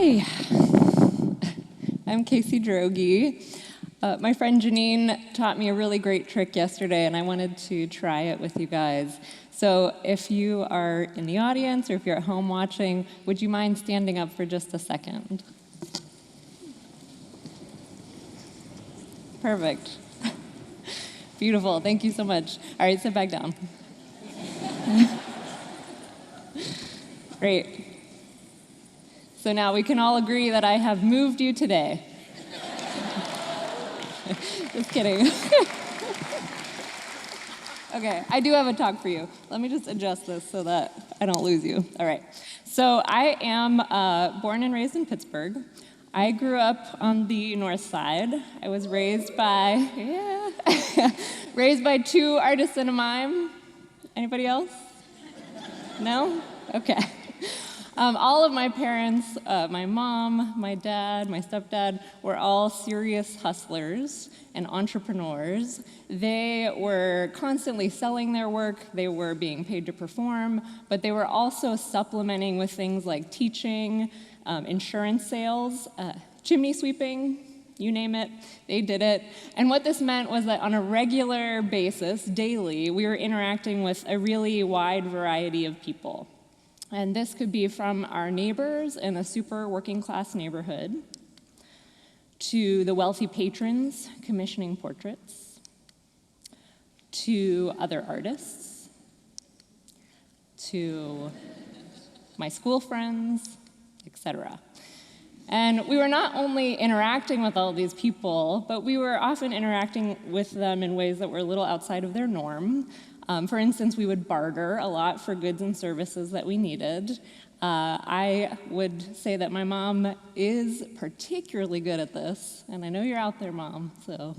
Hi, I'm Casey Droege. My friend Janine taught me a really great trick yesterday, and I wanted to try it with you guys. So if you are in the audience or if you're at home watching, would you mind standing up for just a second? Perfect. Beautiful, thank you so much. All right, sit back down. Great. So now we can all agree that I have moved you today. Just kidding. Okay, I do have a talk for you. Let me just adjust this so that I don't lose you. All right. So I am born and raised in Pittsburgh. I grew up on the north side. I was raised by, raised by two artists and a mime. Anybody else? No? Okay. All of my parents, my mom, my dad, my stepdad, were all serious hustlers and entrepreneurs. They were constantly selling their work, they were being paid to perform, but they were also supplementing with things like teaching, insurance sales, chimney sweeping, you name it, they did it. And what this meant was that on a regular basis, daily, we were interacting with a really wide variety of people. And this could be from our neighbors in a super working class neighborhood, to the wealthy patrons commissioning portraits, to other artists, to my school friends, etc. And we were not only interacting with all these people, but we were often interacting with them in ways that were a little outside of their norm. For instance, we would barter a lot for goods and services that we needed. I would say that my mom is particularly good at this, and I know you're out there, Mom, so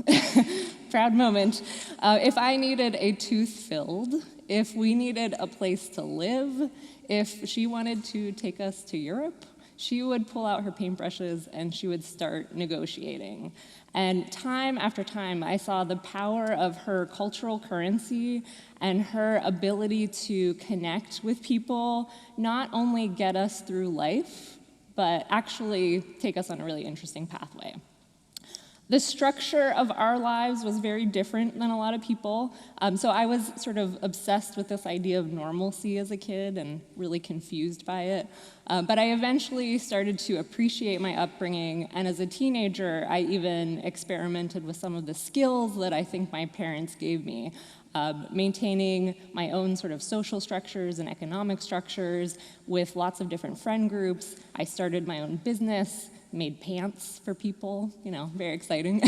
proud moment. If I needed a tooth filled, if we needed a place to live, if she wanted to take us to Europe, she would pull out her paintbrushes and she would start negotiating. And time after time, I saw the power of her cultural currency and her ability to connect with people, not only get us through life, but actually take us on a really interesting pathway. The structure of our lives was very different than a lot of people. So I was sort of obsessed with this idea of normalcy as a kid and really confused by it. But I eventually started to appreciate my upbringing, and as a teenager, I even experimented with some of the skills that I think my parents gave me. Maintaining my own sort of social structures and economic structures with lots of different friend groups. I started my own business, made pants for people, you know, very exciting.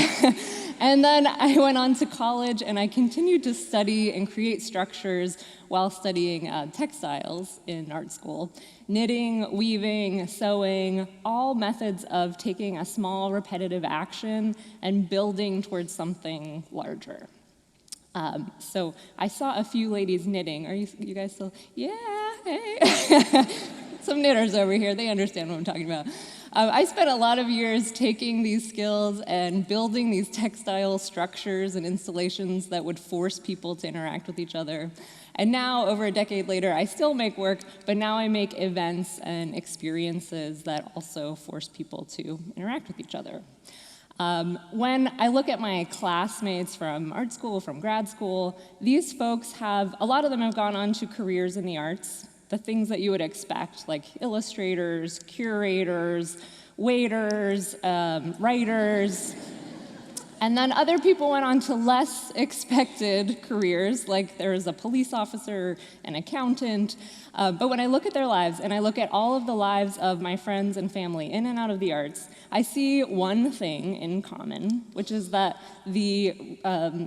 And then I went on to college and I continued to study and create structures while studying textiles in art school. Knitting, weaving, sewing, all methods of taking a small repetitive action and building towards something larger. So I saw a few ladies knitting. Are you guys still? Yeah, hey. Some knitters over here, they understand what I'm talking about. I spent a lot of years taking these skills and building these textile structures and installations that would force people to interact with each other. And now, over a decade later, I still make work, but now I make events and experiences that also force people to interact with each other. When I look at my classmates from art school, from grad school, these folks a lot of them have gone on to careers in the arts, the things that you would expect, like illustrators, curators, waiters, writers. And then other people went on to less expected careers, like there was a police officer, an accountant. But when I look at their lives, and I look at all of the lives of my friends and family in and out of the arts, I see one thing in common, which is that the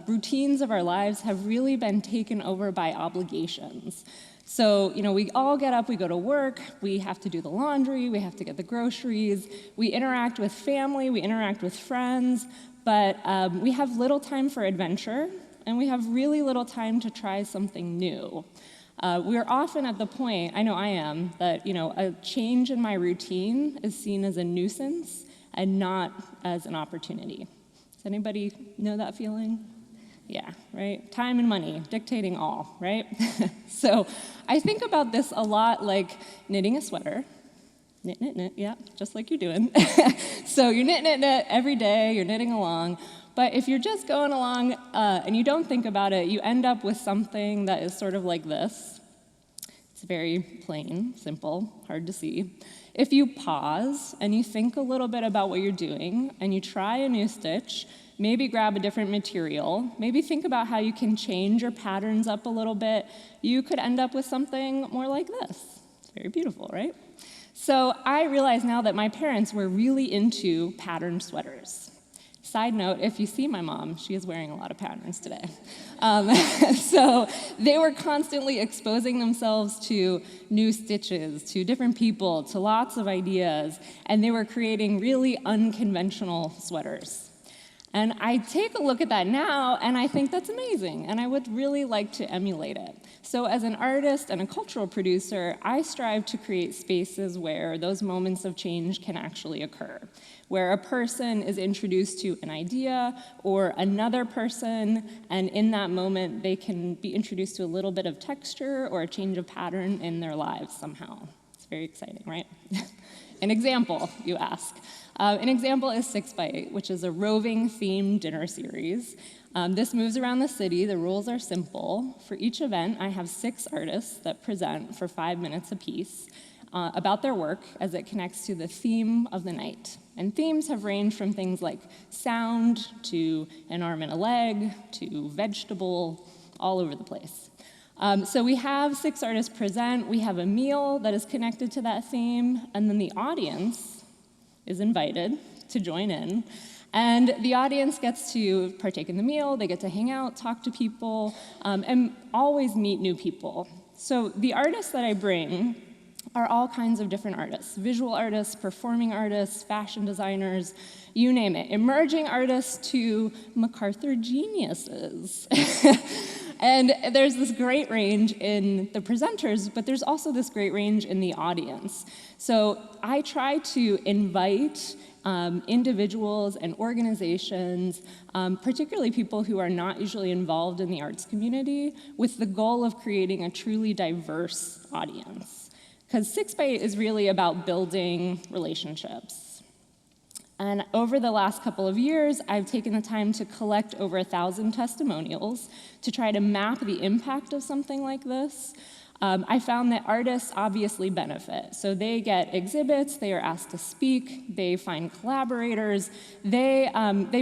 routines of our lives have really been taken over by obligations. So, you know, we all get up, we go to work, we have to do the laundry, we have to get the groceries, we interact with family, we interact with friends, but we have little time for adventure, and we have really little time to try something new. We're often at the point, I know I am, that, you know, a change in my routine is seen as a nuisance and not as an opportunity. Does anybody know that feeling? Yeah, right? Time and money dictating all, right? So I think about this a lot like knitting a sweater, Knit, knit, knit, yeah, just like you're doing. So you're knit, knit, knit every day, you're knitting along. But if you're just going along and you don't think about it, you end up with something that is sort of like this. It's very plain, simple, hard to see. If you pause and you think a little bit about what you're doing and you try a new stitch, maybe grab a different material, maybe think about how you can change your patterns up a little bit, you could end up with something more like this. It's very beautiful, right? So I realize now that my parents were really into patterned sweaters. Side note, if you see my mom, she is wearing a lot of patterns today. So they were constantly exposing themselves to new stitches, to different people, to lots of ideas, and they were creating really unconventional sweaters. And I take a look at that now, and I think that's amazing, and I would really like to emulate it. So as an artist and a cultural producer, I strive to create spaces where those moments of change can actually occur, where a person is introduced to an idea or another person, and in that moment, they can be introduced to a little bit of texture or a change of pattern in their lives somehow. It's very exciting, right? An example, you ask. An example is 6x8, which is a roving themed dinner series. This moves around the city. The rules are simple. For each event, I have 6 artists that present for 5 minutes apiece about their work as it connects to the theme of the night. And themes have ranged from things like sound to an arm and a leg to vegetable, all over the place. So we have 6 artists present. We have a meal that is connected to that theme, and then the audience is invited to join in. And the audience gets to partake in the meal, they get to hang out, talk to people, and always meet new people. So the artists that I bring are all kinds of different artists: visual artists, performing artists, fashion designers, you name it. Emerging artists to MacArthur geniuses. And there's this great range in the presenters, but there's also this great range in the audience. So I try to invite individuals and organizations, particularly people who are not usually involved in the arts community, with the goal of creating a truly diverse audience. Because 6x8 is really about building relationships. And over the last couple of years, I've taken the time to collect over 1,000 testimonials to try to map the impact of something like this. I found that artists obviously benefit. So they get exhibits, they are asked to speak, they find collaborators, they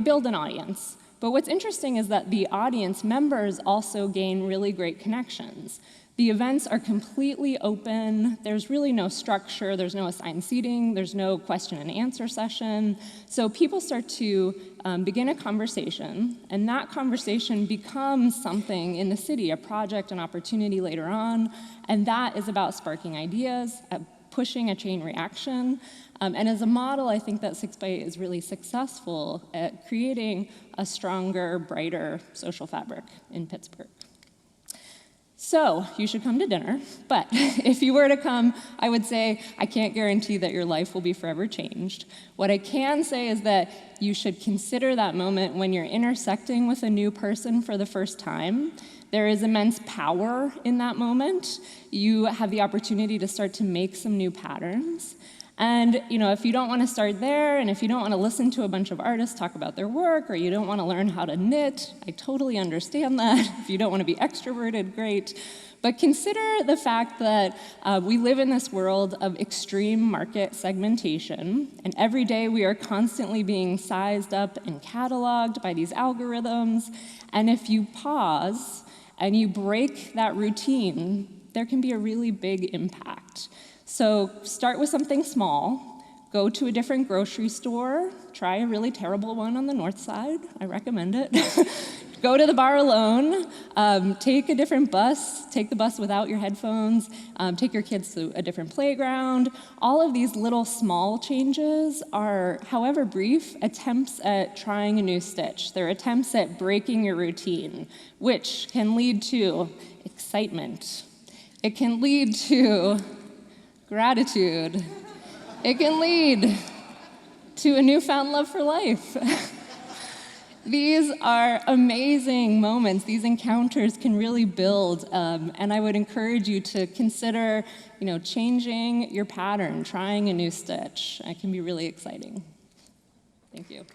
build an audience. But what's interesting is that the audience members also gain really great connections. The events are completely open. There's really no structure. There's no assigned seating. There's no question and answer session. So people start to begin a conversation, and that conversation becomes something in the city, a project, an opportunity later on, and that is about sparking ideas, pushing a chain reaction. And as a model, I think that 6x8 is really successful at creating a stronger, brighter social fabric in Pittsburgh. So you should come to dinner, but if you were to come, I would say I can't guarantee that your life will be forever changed. What I can say is that you should consider that moment when you're intersecting with a new person for the first time. There is immense power in that moment. You have the opportunity to start to make some new patterns. And if you don't want to start there, and if you don't want to listen to a bunch of artists talk about their work, or you don't want to learn how to knit, I totally understand that. If you don't want to be extroverted, great. But consider the fact that we live in this world of extreme market segmentation, and every day we are constantly being sized up and cataloged by these algorithms. And if you pause and you break that routine, there can be a really big impact. So start with something small, go to a different grocery store, try a really terrible one on the north side, I recommend it. Go to the bar alone, take a different bus, take the bus without your headphones, take your kids to a different playground. All of these little small changes are, however brief, attempts at trying a new stitch. They're attempts at breaking your routine, which can lead to excitement. It can lead to gratitude. It can lead to a newfound love for life. These are amazing moments. These encounters can really build, and I would encourage you to consider, changing your pattern, trying a new stitch. It can be really exciting. Thank you.